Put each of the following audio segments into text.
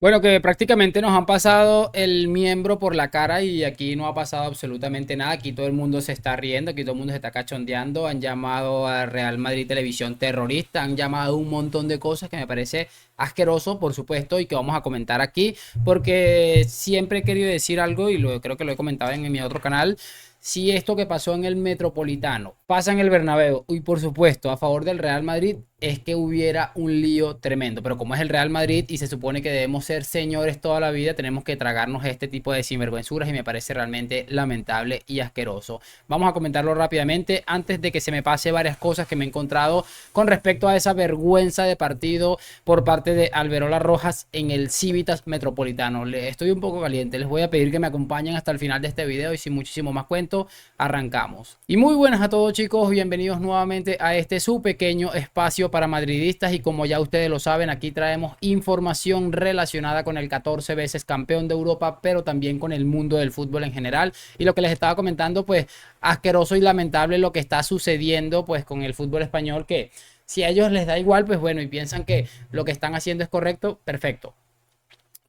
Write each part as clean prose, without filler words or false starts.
Bueno, que prácticamente nos han pasado el miembro por la cara y aquí no ha pasado absolutamente nada. Aquí todo el mundo se está riendo, aquí todo el mundo se está cachondeando. Han llamado a Real Madrid Televisión terrorista, han llamado un montón de cosas que me parece asqueroso, por supuesto, y que vamos a comentar aquí, porque siempre he querido decir algo y creo que lo he comentado en mi otro canal. Si esto que pasó en el Metropolitano pasa en el Bernabéu y por supuesto a favor del Real Madrid, es que hubiera un lío tremendo. Pero como es el Real Madrid y se supone que debemos ser señores toda la vida, tenemos que tragarnos este tipo de sinvergüenzuras y me parece realmente lamentable y asqueroso. Vamos a comentarlo rápidamente antes de que se me pase varias cosas que me he encontrado con respecto a esa vergüenza de partido por parte de Alberola Rojas en el Civitas Metropolitano. Estoy un poco caliente, les voy a pedir que me acompañen hasta el final de este video y sin muchísimo más cuento, arrancamos. Y muy buenas a todos, chicos, bienvenidos nuevamente a este su pequeño espacio para madridistas, y como ya ustedes lo saben, aquí traemos información relacionada con el 14 veces campeón de Europa, pero también con el mundo del fútbol en general. Y lo que les estaba comentando, pues asqueroso y lamentable lo que está sucediendo pues con el fútbol español, que si a ellos les da igual, pues bueno, y piensan que lo que están haciendo es correcto, perfecto.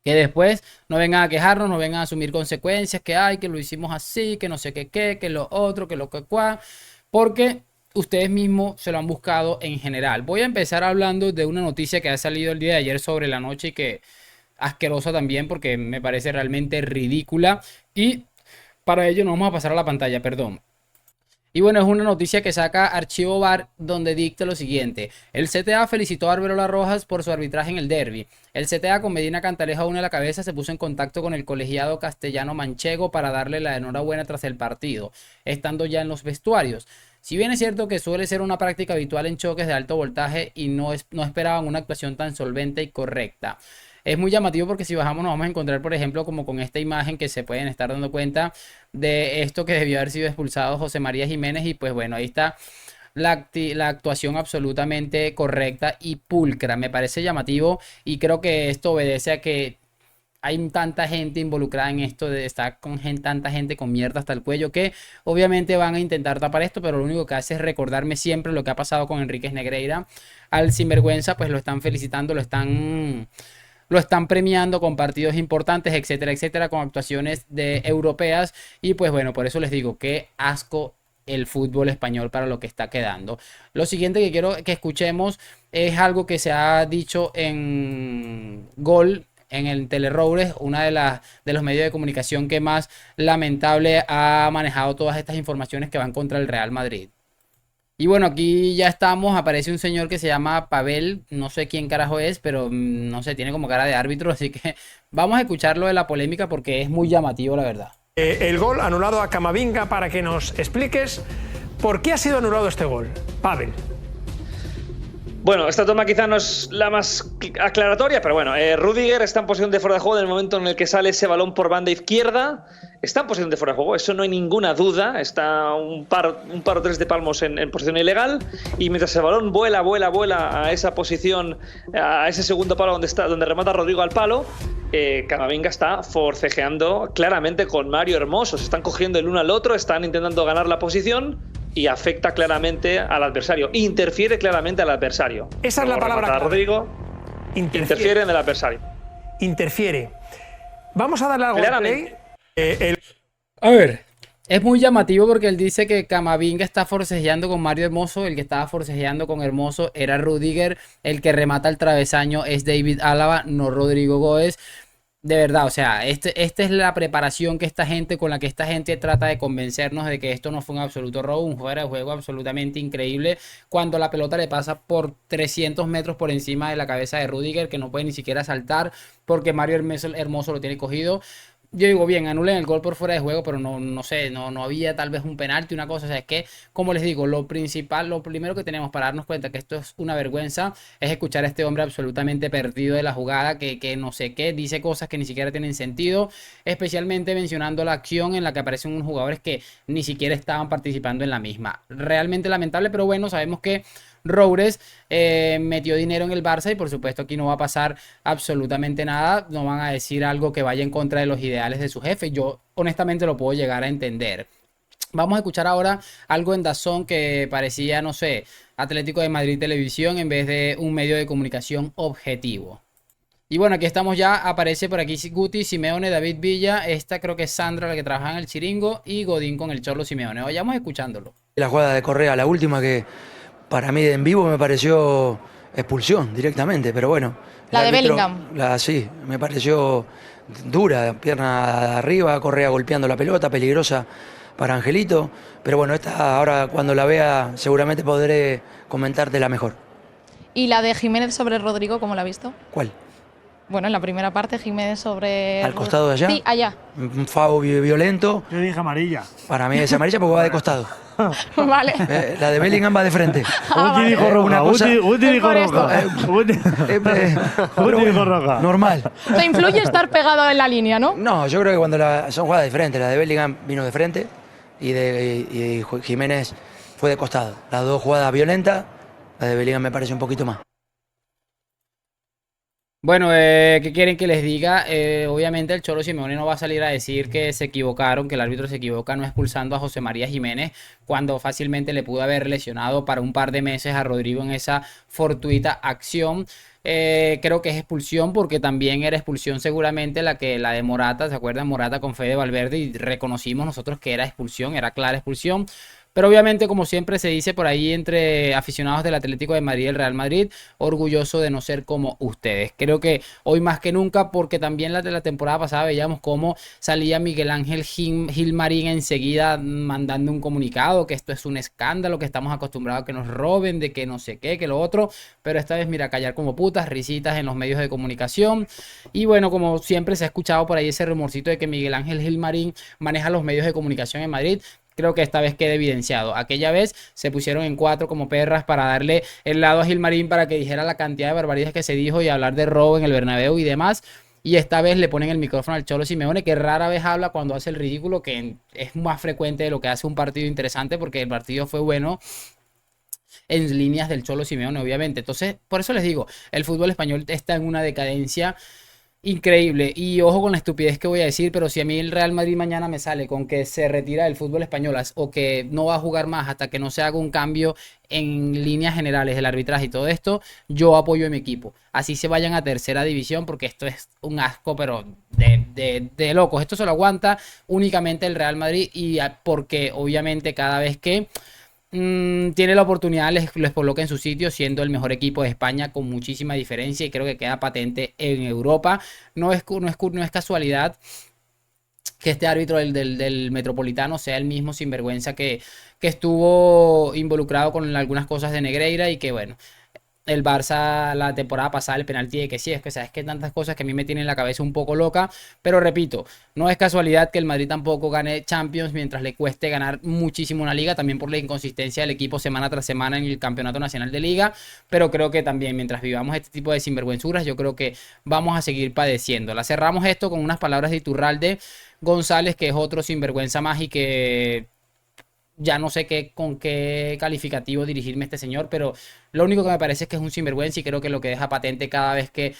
Que después no vengan a quejarnos, no vengan a asumir consecuencias, que hay, que lo hicimos así, que no sé qué, que lo otro, que lo que cual, porque ustedes mismos se lo han buscado en general. Voy a empezar hablando de una noticia que ha salido el día de ayer sobre la noche y que asquerosa también porque me parece realmente ridícula. Y para ello nos vamos a pasar a la pantalla, perdón. Y bueno, es una noticia que saca Archivo VAR donde dicta lo siguiente. El CTA felicitó a Arbelola Rojas por su arbitraje en el derby. El CTA con Medina Cantaleja una a la cabeza se puso en contacto con el colegiado castellano manchego para darle la enhorabuena tras el partido, estando ya en los vestuarios. Si bien es cierto que suele ser una práctica habitual en choques de alto voltaje y no esperaban una actuación tan solvente y correcta. Es muy llamativo porque si bajamos nos vamos a encontrar, por ejemplo, como con esta imagen que se pueden estar dando cuenta de esto que debió haber sido expulsado José María Jiménez, y pues bueno, ahí está la actuación absolutamente correcta y pulcra. Me parece llamativo y creo que esto obedece a que hay tanta gente involucrada en esto de estar con tanta gente con mierda hasta el cuello, que obviamente van a intentar tapar esto, pero lo único que hace es recordarme siempre lo que ha pasado con Enríquez Negreira. Al sinvergüenza pues lo están felicitando, lo están premiando con partidos importantes, etcétera, etcétera, con actuaciones de europeas. Y pues bueno, por eso les digo, qué asco el fútbol español para lo que está quedando. Lo siguiente que quiero que escuchemos es algo que se ha dicho en Gol, en el Teleroures, una de los medios de comunicación que más lamentable ha manejado todas estas informaciones que van contra el Real Madrid. Y bueno, aquí ya estamos, aparece un señor que se llama Pavel, no sé quién carajo es, pero no sé, tiene como cara de árbitro, así que vamos a escucharlo de la polémica porque es muy llamativo, la verdad. El gol anulado a Camavinga, para que nos expliques por qué ha sido anulado este gol, Pavel. Bueno, esta toma quizá no es la más aclaratoria, pero bueno, Rüdiger está en posición de fuera de juego en el momento en el que sale ese balón por banda izquierda. Está en posición de fuera de juego, eso no hay ninguna duda. Está un par o tres de palmos en posición ilegal. Y mientras el balón vuela a esa posición, a ese segundo palo donde remata Rodrigo al palo, Camavinga está forcejeando claramente con Mario Hermoso. Se están cogiendo el uno al otro, están intentando ganar la posición y afecta claramente al adversario. Interfiere claramente al adversario. Esa es la palabra. Rodrigo interfiere en el adversario. Interfiere. Vamos a darle algo de play. A ver, es muy llamativo porque él dice que Camavinga está forcejeando con Mario Hermoso. El que estaba forcejeando con Hermoso era Rüdiger. El que remata el travesaño es David Álava, no Rodrigo Góez. De verdad, o sea, esta es la preparación que con la que esta gente trata de convencernos de que esto no fue un absoluto robo, un fuera de juego absolutamente increíble, cuando la pelota le pasa por 300 metros por encima de la cabeza de Rüdiger, que no puede ni siquiera saltar porque Mario Hermoso lo tiene cogido. Yo digo, bien, anulen el gol por fuera de juego, pero no sé, no había tal vez un penalti, una cosa. O sea, es que, como les digo, lo principal, lo primero que tenemos para darnos cuenta que esto es una vergüenza es escuchar a este hombre absolutamente perdido de la jugada, que no sé qué, dice cosas que ni siquiera tienen sentido, especialmente mencionando la acción en la que aparecen unos jugadores que ni siquiera estaban participando en la misma. Realmente lamentable, pero bueno, sabemos que Roures metió dinero en el Barça y por supuesto aquí no va a pasar absolutamente nada, no van a decir algo que vaya en contra de los ideales de su jefe. Yo honestamente lo puedo llegar a entender. Vamos a escuchar ahora algo en DAZN que parecía, no sé, Atlético de Madrid Televisión en vez de un medio de comunicación objetivo. Y bueno, aquí estamos ya, aparece por aquí Guti, Simeone, David Villa, esta creo que es Sandra la que trabaja en el Chiringo y Godín con el Cholo Simeone. Vayamos escuchándolo. La jugada de Correa, la última que para mí en vivo me pareció expulsión directamente, pero bueno. La de Bellingham. Sí, me pareció dura, pierna arriba, Correa golpeando la pelota, peligrosa para Angelito, pero bueno, esta ahora cuando la vea seguramente podré comentártela mejor. ¿Y la de Jiménez sobre Rodrigo, cómo la ha visto? ¿Cuál? Bueno, en la primera parte Jiménez sobre... ¿Al costado de allá? Sí, allá. Un foul violento. Yo dije amarilla. Para mí es amarilla porque va de costado. Vale. La de Bellingham va de frente. Guti dijo roja. Una cosa- Guti dijo Por roja. Guti Pero dijo bueno, roja. normal. Te influye estar pegado en la línea, ¿no? No, yo creo que cuando son jugadas diferentes, la de Bellingham vino de frente y Jiménez fue de costado. Las dos jugadas violentas, la de Bellingham me parece un poquito más. Bueno, ¿qué quieren que les diga? Obviamente el Cholo Simeone no va a salir a decir que se equivocaron, que el árbitro se equivoca no expulsando a José María Jiménez cuando fácilmente le pudo haber lesionado para un par de meses a Rodrigo en esa fortuita acción. Creo que es expulsión porque también era expulsión seguramente la de Morata, ¿se acuerdan? Morata con Fede Valverde y reconocimos nosotros que era expulsión, era clara expulsión. Pero obviamente, como siempre se dice por ahí entre aficionados del Atlético de Madrid y el Real Madrid, orgulloso de no ser como ustedes. Creo que hoy más que nunca, porque también la de la temporada pasada veíamos cómo salía Miguel Ángel Gilmarín enseguida mandando un comunicado, que esto es un escándalo, que estamos acostumbrados a que nos roben, de que no sé qué, que lo otro. Pero esta vez, mira, callar como putas, risitas en los medios de comunicación. Y bueno, como siempre se ha escuchado por ahí ese rumorcito de que Miguel Ángel Gilmarín maneja los medios de comunicación en Madrid. Creo que esta vez queda evidenciado. Aquella vez se pusieron en cuatro como perras para darle el lado a Gilmarín para que dijera la cantidad de barbaridades que se dijo y hablar de robo en el Bernabéu y demás. Y esta vez le ponen el micrófono al Cholo Simeone, que rara vez habla cuando hace el ridículo, que es más frecuente de lo que hace un partido interesante, porque el partido fue bueno en líneas del Cholo Simeone, obviamente. Entonces, por eso les digo, el fútbol español está en una decadencia increíble. Y ojo con la estupidez que voy a decir, pero si a mí el Real Madrid mañana me sale con que se retira del fútbol español o que no va a jugar más hasta que no se haga un cambio en líneas generales del arbitraje y todo esto, yo apoyo a mi equipo. Así se vayan a tercera división, porque esto es un asco, pero de locos. Esto se lo aguanta únicamente el Real Madrid y porque obviamente cada vez que tiene la oportunidad, les coloca en su sitio, siendo el mejor equipo de España con muchísima diferencia, y creo que queda patente en Europa. No es casualidad que este árbitro del Metropolitano sea el mismo sinvergüenza que estuvo involucrado con algunas cosas de Negreira, y que bueno, el Barça la temporada pasada, el penalti de que sí, es que sabes que tantas cosas que a mí me tienen la cabeza un poco loca, pero repito, no es casualidad que el Madrid tampoco gane Champions mientras le cueste ganar muchísimo una liga, también por la inconsistencia del equipo semana tras semana en el Campeonato Nacional de Liga, pero creo que también mientras vivamos este tipo de sinvergüenzuras, yo creo que vamos a seguir padeciéndola. Cerramos esto con unas palabras de Iturralde González, que es otro sinvergüenza más y que ya no sé con qué calificativo dirigirme a este señor, pero lo único que me parece es que es un sinvergüenza, y creo que lo que deja patente cada vez que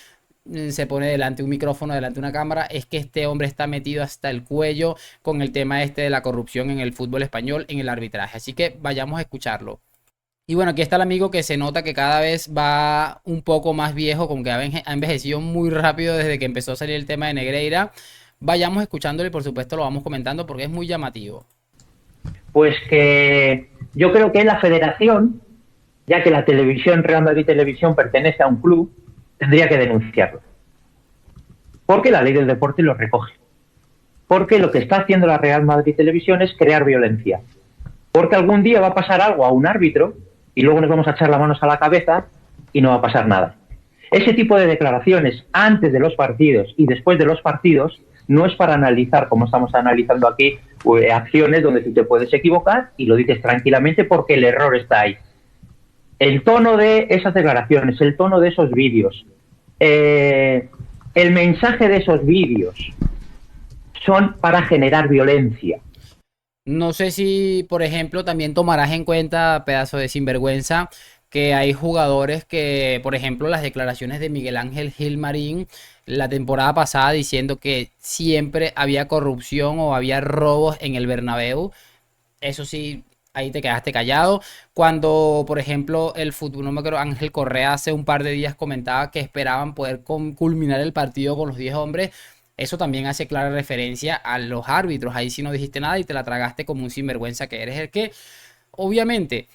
se pone delante un micrófono, delante una cámara, es que este hombre está metido hasta el cuello con el tema este de la corrupción en el fútbol español, en el arbitraje. Así que vayamos a escucharlo. Y bueno, aquí está el amigo que se nota que cada vez va un poco más viejo, como que ha envejecido muy rápido desde que empezó a salir el tema de Negreira. Vayamos escuchándolo y por supuesto lo vamos comentando porque es muy llamativo. Pues que yo creo que es la federación, ya que la televisión, Real Madrid Televisión, pertenece a un club, tendría que denunciarlo. Porque la ley del deporte lo recoge. Porque lo que está haciendo la Real Madrid Televisión es crear violencia. Porque algún día va a pasar algo a un árbitro y luego nos vamos a echar las manos a la cabeza y no va a pasar nada. Ese tipo de declaraciones antes de los partidos y después de los partidos no es para analizar, como estamos analizando aquí, acciones donde tú te puedes equivocar y lo dices tranquilamente porque el error está ahí. El tono de esas declaraciones, el tono de esos vídeos, el mensaje de esos vídeos son para generar violencia. No sé si, por ejemplo, también tomarás en cuenta, pedazo de sinvergüenza, que hay jugadores que, por ejemplo, las declaraciones de Miguel Ángel Gilmarín la temporada pasada diciendo que siempre había corrupción o había robos en el Bernabéu. Eso sí, ahí te quedaste callado. Cuando, por ejemplo, el fútbol, no me acuerdo, Ángel Correa hace un par de días comentaba que esperaban poder culminar el partido con los 10 hombres. Eso también hace clara referencia a los árbitros. Ahí sí no dijiste nada y te la tragaste como un sinvergüenza que eres, el que, obviamente,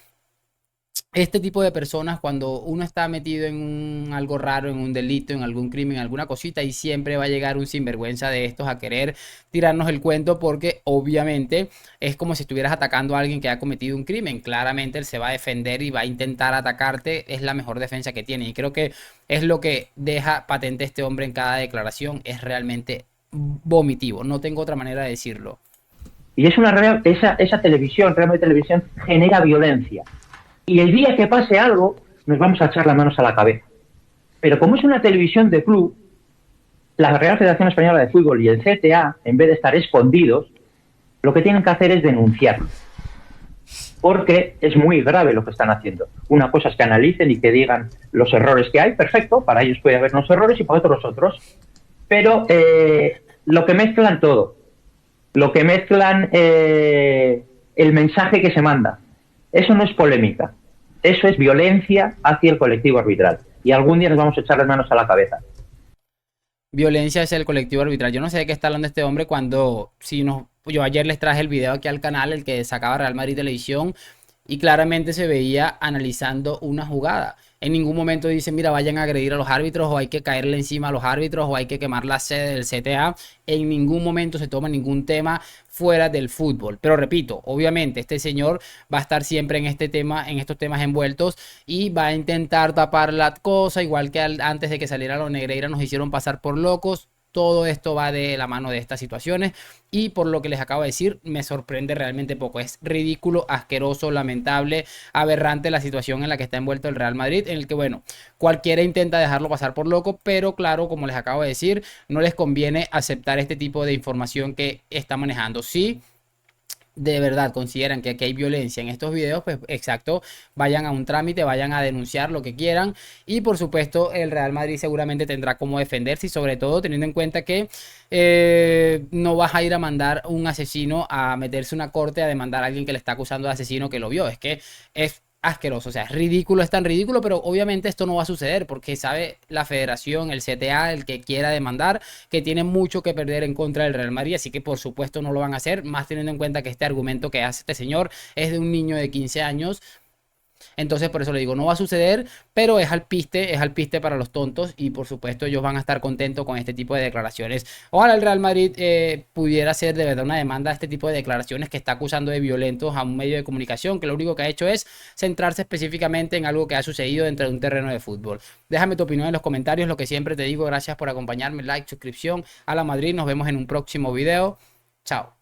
este tipo de personas, cuando uno está metido en algo raro, en un delito, en algún crimen, en alguna cosita, y siempre va a llegar un sinvergüenza de estos a querer tirarnos el cuento, porque obviamente es como si estuvieras atacando a alguien que ha cometido un crimen. Claramente él se va a defender y va a intentar atacarte. Es la mejor defensa que tiene. Y creo que es lo que deja patente este hombre en cada declaración. Es realmente vomitivo. No tengo otra manera de decirlo. Y es esa televisión, Real Madrid Televisión, genera violencia. Y el día que pase algo, nos vamos a echar las manos a la cabeza. Pero como es una televisión de club, la Real Federación Española de Fútbol y el CTA, en vez de estar escondidos, lo que tienen que hacer es denunciarlo. Porque es muy grave lo que están haciendo. Una cosa es que analicen y que digan los errores que hay, perfecto, para ellos puede haber unos errores y para otros otros. Pero lo que mezclan todo, lo que mezclan el mensaje que se manda, eso no es polémica, eso es violencia hacia el colectivo arbitral. Y algún día nos vamos a echar las manos a la cabeza. Violencia hacia el colectivo arbitral. Yo no sé de qué está hablando este hombre cuando, yo ayer les traje el video aquí al canal, el que sacaba Real Madrid Televisión, y claramente se veía analizando una jugada. En ningún momento dicen, mira, vayan a agredir a los árbitros, o hay que caerle encima a los árbitros, o hay que quemar la sede del CTA. En ningún momento se toma ningún tema fuera del fútbol. Pero repito, obviamente este señor va a estar siempre en este tema, en estos temas envueltos, y va a intentar tapar la cosa, igual que antes de que saliera los Negreira nos hicieron pasar por locos. Todo esto va de la mano de estas situaciones, y por lo que les acabo de decir, me sorprende realmente poco. Es ridículo, asqueroso, lamentable, aberrante la situación en la que está envuelto el Real Madrid, en el que, bueno, cualquiera intenta dejarlo pasar por loco, pero claro, como les acabo de decir, no les conviene aceptar este tipo de información que está manejando. Sí, de verdad consideran que aquí hay violencia en estos videos, pues exacto, vayan a un trámite, vayan a denunciar lo que quieran, y por supuesto el Real Madrid seguramente tendrá cómo defenderse, y sobre todo teniendo en cuenta que no vas a ir a mandar un asesino a meterse una corte a demandar a alguien que le está acusando de asesino que lo vio. Es que es asqueroso, o sea, es ridículo, es tan ridículo, pero obviamente esto no va a suceder porque sabe la federación, el CTA, el que quiera demandar, que tiene mucho que perder en contra del Real Madrid, así que por supuesto no lo van a hacer, más teniendo en cuenta que este argumento que hace este señor es de un niño de 15 años. Entonces por eso le digo, no va a suceder, pero es al piste para los tontos, y por supuesto ellos van a estar contentos con este tipo de declaraciones. Ojalá el Real Madrid pudiera hacer de verdad una demanda a este tipo de declaraciones que está acusando de violentos a un medio de comunicación que lo único que ha hecho es centrarse específicamente en algo que ha sucedido dentro de un terreno de fútbol. Déjame tu opinión en los comentarios, lo que siempre te digo, gracias por acompañarme, like, suscripción a la Madrid, nos vemos en un próximo video, chao.